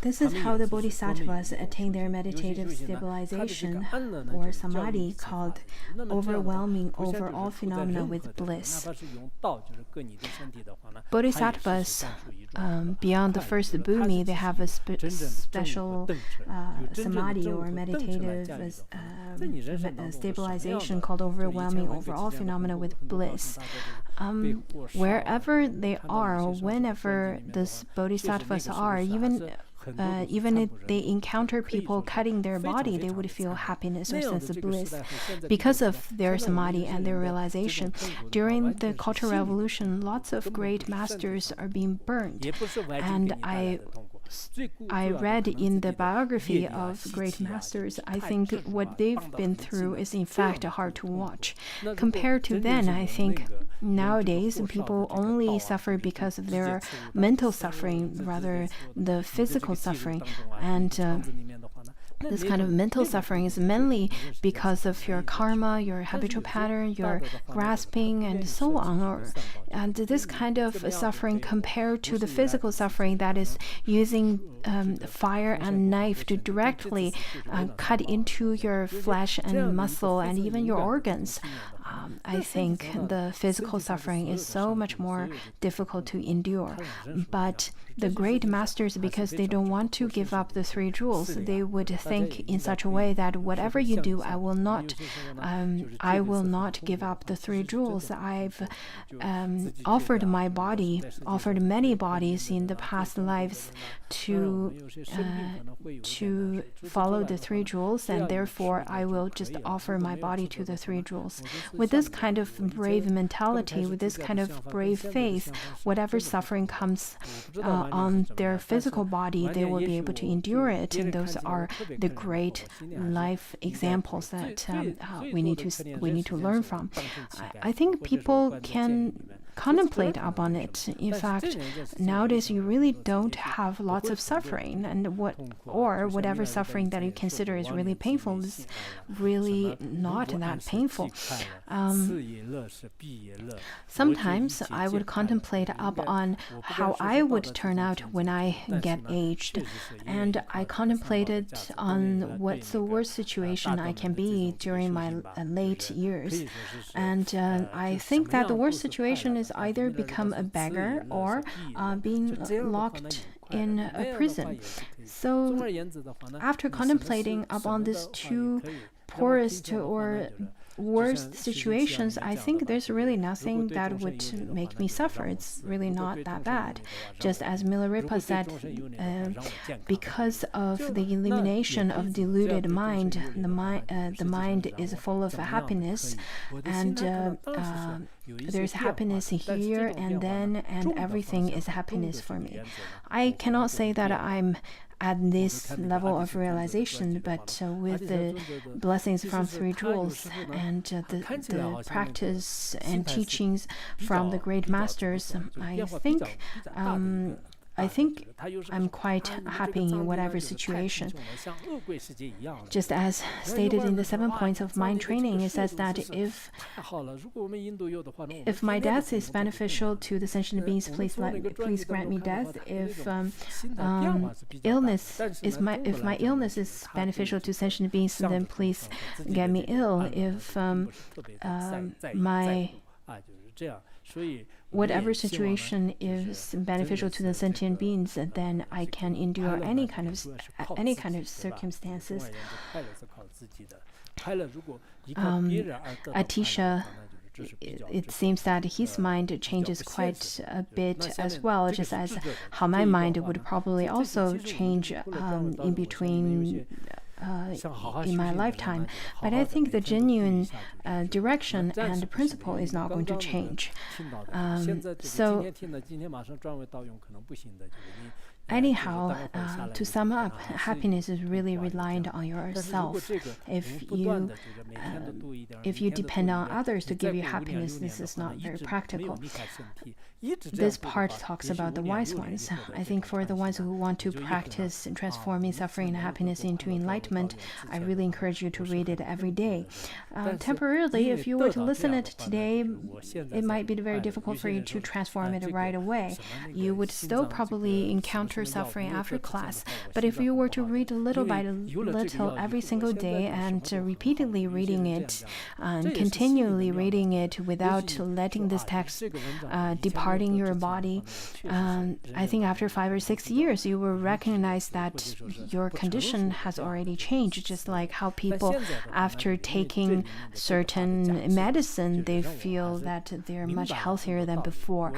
This is how the Bodhisattvas attain their meditative stabilization or samadhi, called overwhelming over all phenomena with bliss. Bodhisattvas, beyond the first bhumi, they have a special samadhi or meditative stabilization called overwhelming over all phenomena with bliss. Wherever they are, whenever the bodhisattvas are, even if they encounter people cutting their body, they would feel happiness or sense of bliss because of their samadhi and their realization. During the Cultural Revolution, lots of great masters are being burned, and I read in the biography of great masters, I think what they've been through is in fact hard to watch. Compared to then, I think nowadays people only suffer because of their mental suffering rather the physical suffering. And this kind of mental suffering is mainly because of your karma, your habitual pattern, your grasping, and so on. And this kind of suffering compared to the physical suffering, that is using fire and knife to directly cut into your flesh and muscle and even your organs. I think the physical suffering is so much more difficult to endure. But the great masters, because they don't want to give up the three jewels, they would think in such a way that whatever you do, I will not give up the three jewels. I've offered my body, offered many bodies in the past lives to follow the three jewels, and therefore I will just offer my body to the three jewels. With this kind of brave mentality, with this kind of brave faith, whatever suffering comes on their physical body, they will be able to endure it. And those are the great life examples that we need to learn from. I think people can contemplate upon it. In fact, nowadays you really don't have lots of suffering, and whatever suffering that you consider is really painful is really not that painful. Sometimes I would contemplate upon how I would turn out when I get aged, and I contemplated on what's the worst situation I can be during my late years. And I think that the worst situation is either become a beggar or being locked in a prison. So after contemplating upon these two poorest or worst situations, I think there's really nothing that would make me suffer. It's really not that bad. Just as Milarepa said, because of the elimination of deluded mind, the mind is full of happiness, and there's happiness here and then, and everything is happiness for me. I cannot say that I'm at this level of realization, but with the blessings from Three Jewels and the practice and teachings from the great masters, I think I'm quite happy in whatever situation. Just as stated in the 7 points of mind training, it says that if my death is beneficial to the sentient beings, please grant me death. If my illness is beneficial to sentient beings, then please get me ill. If whatever situation is beneficial to the sentient beings, then I can endure any kind of circumstances. Atisha, it seems that his mind changes quite a bit as well, just as how my mind would probably also change in between in my lifetime. But I think the genuine direction and principle is not going to change. So anyhow, to sum up, happiness is really reliant on yourself. If you depend on others to give you happiness, this is not very practical. This part talks about the wise ones. I think for the ones who want to practice transforming suffering and happiness into enlightenment, Enlightenment, I really encourage you to read it every day. Temporarily, if you were to listen it today, it might be very difficult for you to transform it right away. You would still probably encounter suffering after class. But if you were to read little by little every single day and repeatedly reading it and continually reading it without letting this text departing your body, I think after 5 or 6 years, you will recognize that your condition has already changed, just like how people, after taking certain medicine, they feel that they're much healthier than before.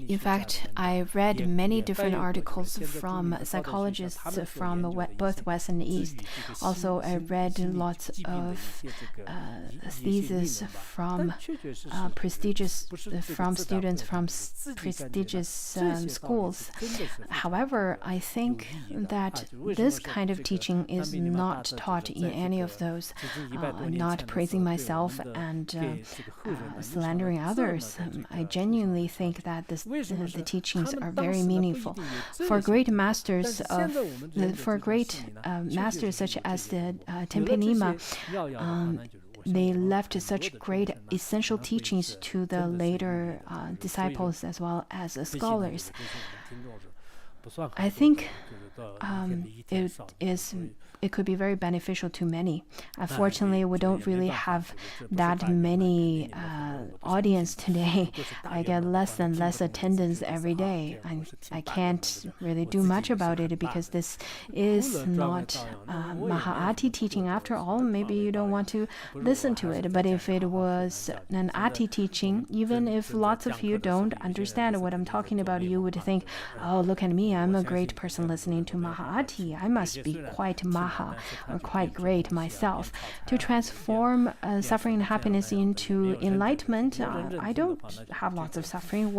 In fact, I read many different articles from psychologists from both West and East. Also, I read lots of theses from students from prestigious schools. However, I think that this kind of teaching is not taught in any of those. Not praising myself and slandering others. I genuinely think that the teachings are very meaningful. For great masters such as the Tenpe Nyima, they left such great essential teachings to the later disciples as well as scholars. I think it could be very beneficial to many. Unfortunately, we don't really have that many audience today. I get less and less attendance every day. I can't really do much about it because this is not Maha-Ati teaching after all. Maybe you don't want to listen to it. But if it was an Ati teaching, even if lots of you don't understand what I'm talking about, you would think, oh, look at me, I'm a great person listening to Maha-Ati. I must be quite Maha or quite great myself. To transform suffering and happiness into enlightenment, I don't have lots of suffering.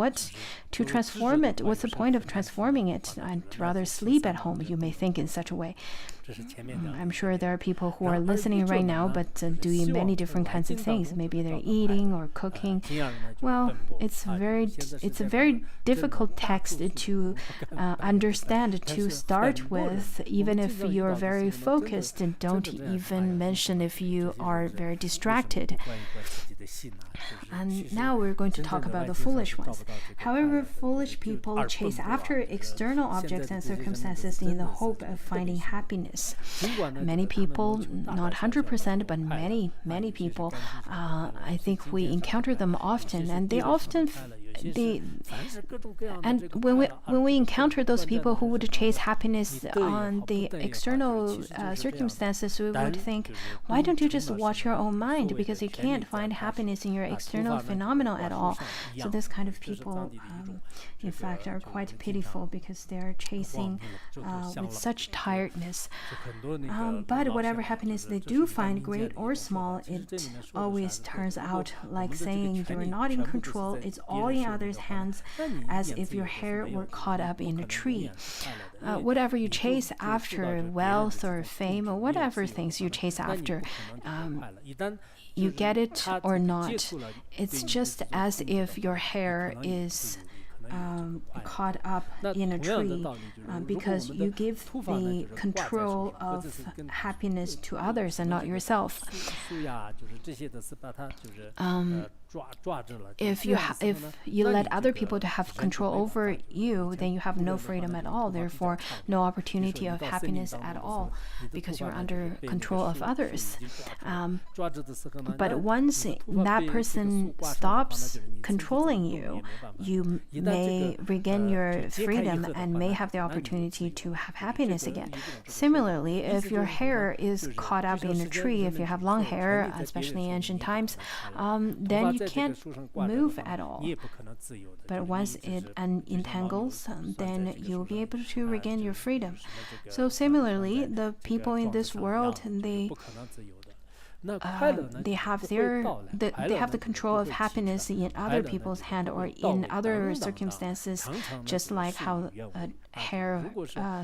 To transform it? What's the point of transforming it? I'd rather sleep at home, you may think in such a way. I'm sure there are people who are listening right now but doing many different kinds of things. Maybe they're eating or cooking. Well, it's a very difficult text to understand to start with, even if you're very focused, and don't even mention if you are very distracted. And now we're going to talk about the foolish ones. However, foolish people chase after external objects and circumstances in the hope of finding happiness. Many people, not 100%, but many people, I think we encounter them often, and when we encounter those people who would chase happiness on the external circumstances, we would think, why don't you just watch your own mind? Because you can't find happiness in your external phenomena at all. So this kind of people, in fact, are quite pitiful because they're chasing with such tiredness. But whatever happiness they do find, great or small, it always turns out like saying you're not in control, it's all in others' hands, as if your hair were caught up in a tree. Whatever you chase after, wealth or fame or whatever things you chase after, you get it or not. It's just as if your hair is caught up in a tree because you give the control of happiness to others and not yourself. If you let other people to have control over you, then you have no freedom at all, therefore no opportunity of happiness at all, because you're under control of others. But once that person stops controlling you, you may regain your freedom and may have the opportunity to have happiness again. Similarly, if your hair is caught up in a tree, if you have long hair, especially in ancient times, then you can't move at all. But once it untangles, then you'll be able to regain your freedom. So similarly, the people in this world, they have they have the control of happiness in other people's hand or in other circumstances, just like how hair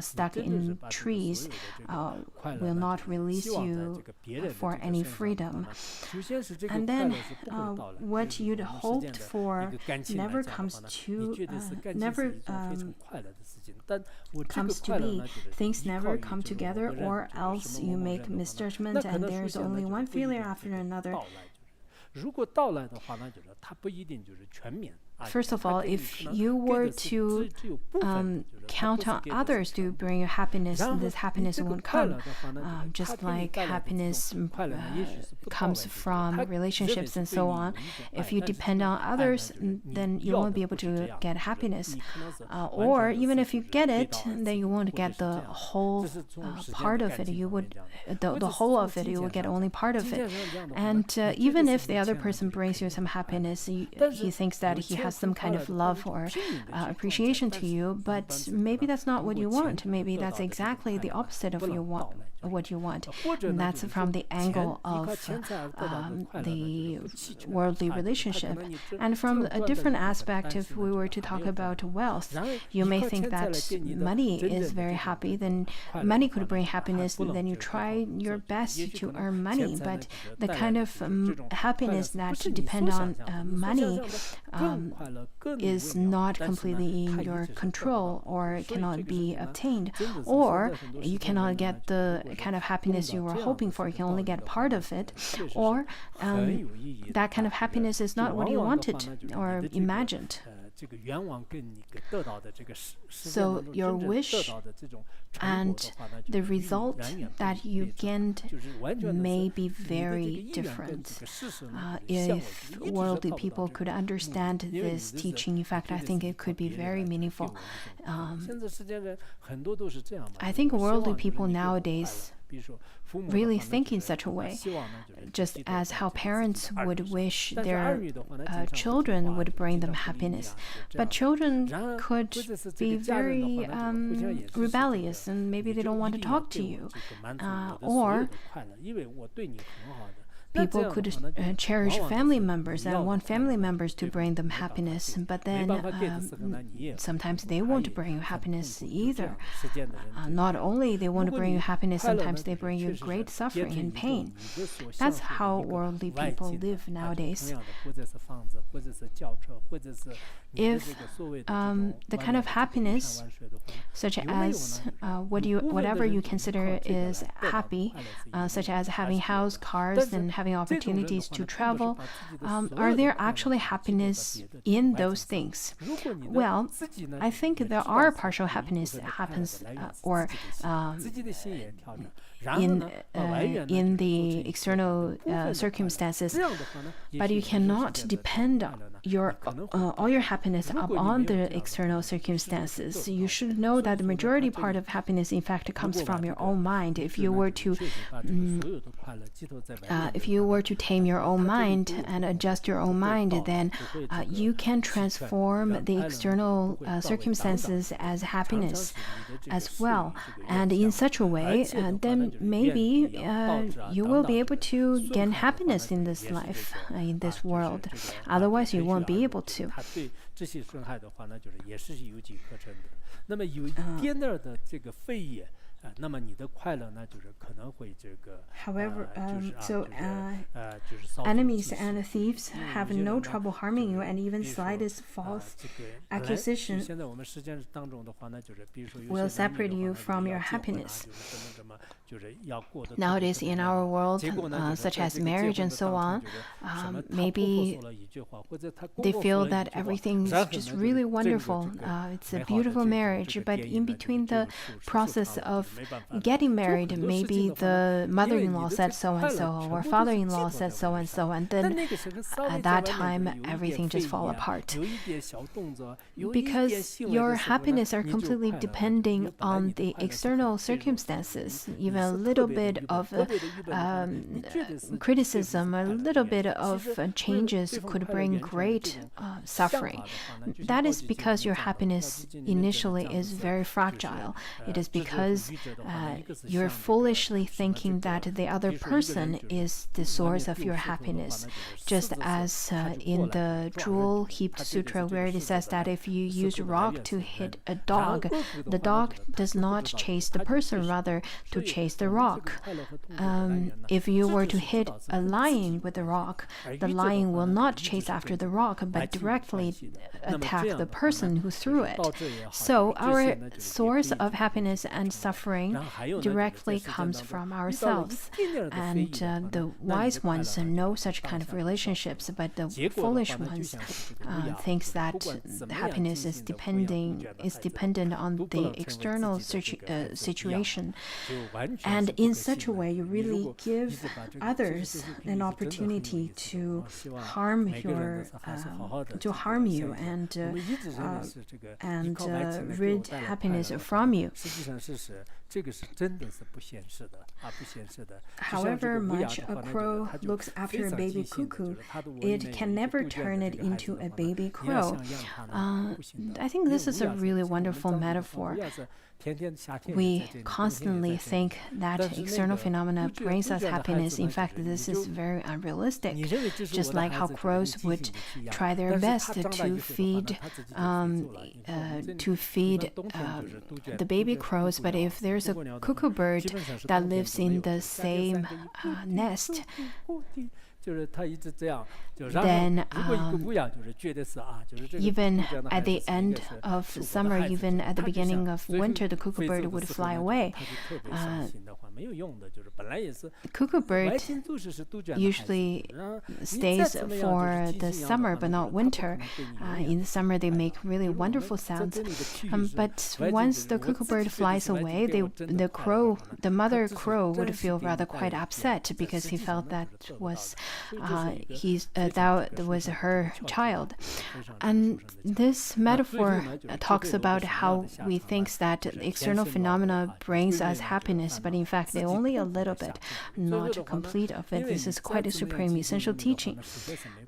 stuck in trees will not release you for any freedom. And then what you'd hoped for never comes to be. Things never come together, or else you make misjudgment and there's only one failure after another. First of all, if you were to count on others to bring you happiness, this happiness won't come. Just like happiness comes from relationships and so on. If you depend on others, then you won't be able to get happiness. Or even if you get it, then you won't get the whole part of it. You would the whole of it. You will get only part of it. And even if the other person brings you some happiness, he thinks that he has some kind of love or appreciation to you, but maybe that's not what you want. Maybe that's exactly the opposite of what you want. And that's from the angle of the worldly relationship. And from a different aspect, if we were to talk about wealth, you may think that money is very happy, then money could bring happiness, then you try your best to earn money. But the kind of happiness that depends on money is not completely in your control or cannot be obtained, or you cannot get the kind of happiness you were hoping for. You can only get part of it, or that kind of happiness is not what you wanted or imagined. So your wish and the result that you gained may be very different. If worldly people could understand this teaching, in fact, I think it could be very meaningful. I think worldly people nowadays really think in such a way, just as how parents would wish their children would bring them happiness. But children could be very rebellious, and maybe they don't want to talk to you. Or people could cherish family members and want family members to bring them happiness, but then sometimes they won't bring you happiness either. Not only they won't bring you happiness, sometimes they bring you great suffering and pain. That's how worldly people live nowadays. If the kind of happiness, such as whatever you consider is happy, such as having house, cars, and having opportunities to travel, are there actually happiness in those things? Well, I think there are partial happiness that happens, or in the external circumstances, but you cannot depend all your happiness upon the external circumstances. You should know that the majority part of happiness, in fact, comes from your own mind. If you were to tame your own mind and adjust your own mind, then you can transform the external circumstances as happiness as well. And in such a way, then maybe you will be able to gain happiness in this life, in this world. Otherwise, you won't be able to. However, enemies and thieves have no trouble harming you, and even slightest false accusation will separate you from your happiness. Nowadays, in our world, such as marriage and so on, maybe they feel that everything's just really wonderful. It's a beautiful marriage, but in between the process of getting married, maybe the mother-in-law said so-and-so, or father-in-law said so-and-so, and then at that time, everything just falls apart. Because your happiness are completely depending on the external circumstances. Even a little bit of criticism, a little bit of changes could bring great suffering. That is because your happiness initially is very fragile. It is because you're foolishly thinking that the other person is the source of your happiness. Just as in the Jewel Heaped Sutra, where it says that if you use a rock to hit a dog, the dog does not chase the person, rather to chase the rock. If you were to hit a lion with a rock, the lion will not chase after the rock, but directly attack the person who threw it. So our source of happiness and suffering directly comes from ourselves. And the wise ones know such kind of relationships, but the foolish ones thinks that happiness is dependent on the external situation. And in such a way, you really give others an opportunity to harm you and rid happiness from you. However much a crow looks after a baby cuckoo, it can never turn it into a baby crow. I think this is a really wonderful metaphor. We constantly think that external phenomena brings us happiness. In fact, this is very unrealistic. Just like how crows would try their best to feed the baby crows, but if there's a cuckoo bird that lives in the same nest, then even at the end of summer, even at the beginning of winter, the cuckoo bird would fly away. The cuckoo bird usually stays for the summer, but not winter. In the summer, they make really wonderful sounds. But once the cuckoo bird flies away, the mother crow would feel rather quite upset because he felt that was her child. And this metaphor talks about how we think that external phenomena brings us happiness, but in fact, they're only a little bit, not complete of it. This is quite a supreme essential teaching.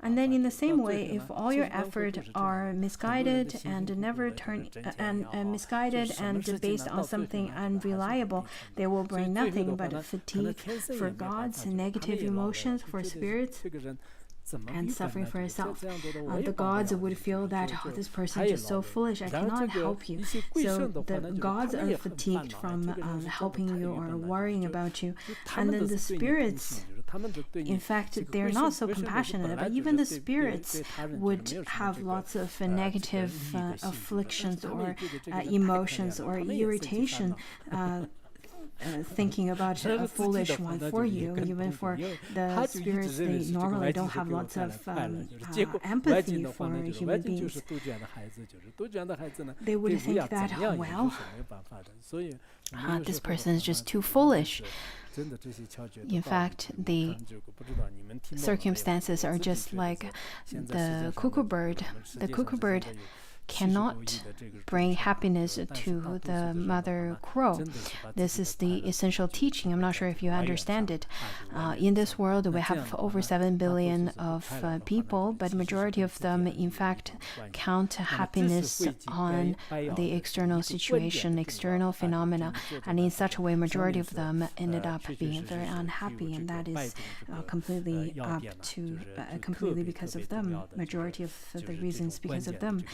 And then in the same way, if all your efforts are misguided and misguided and based on something unreliable, they will bring nothing but fatigue for gods, negative emotions for spirits, and suffering for yourself. The gods would feel that, this person is just so foolish, I cannot help you. So the gods are fatigued from helping you or worrying about you. And then the spirits, in fact, they're not so compassionate, but even the spirits would have lots of negative afflictions or emotions or irritation, thinking about a foolish one for you. Even for the spirits, they normally don't have lots of empathy for human beings. They would think that, this person is just too foolish. In fact, the circumstances are just like the cuckoo bird. The cuckoo bird cannot bring happiness to the mother crow. This is the essential teaching. I'm not sure if you understand it. In this world, we have over 7 billion of people, but majority of them, in fact, count happiness on the external situation, external phenomena, and in such a way, majority of them ended up being very unhappy, and that is completely because of them. Majority of the reasons because of them.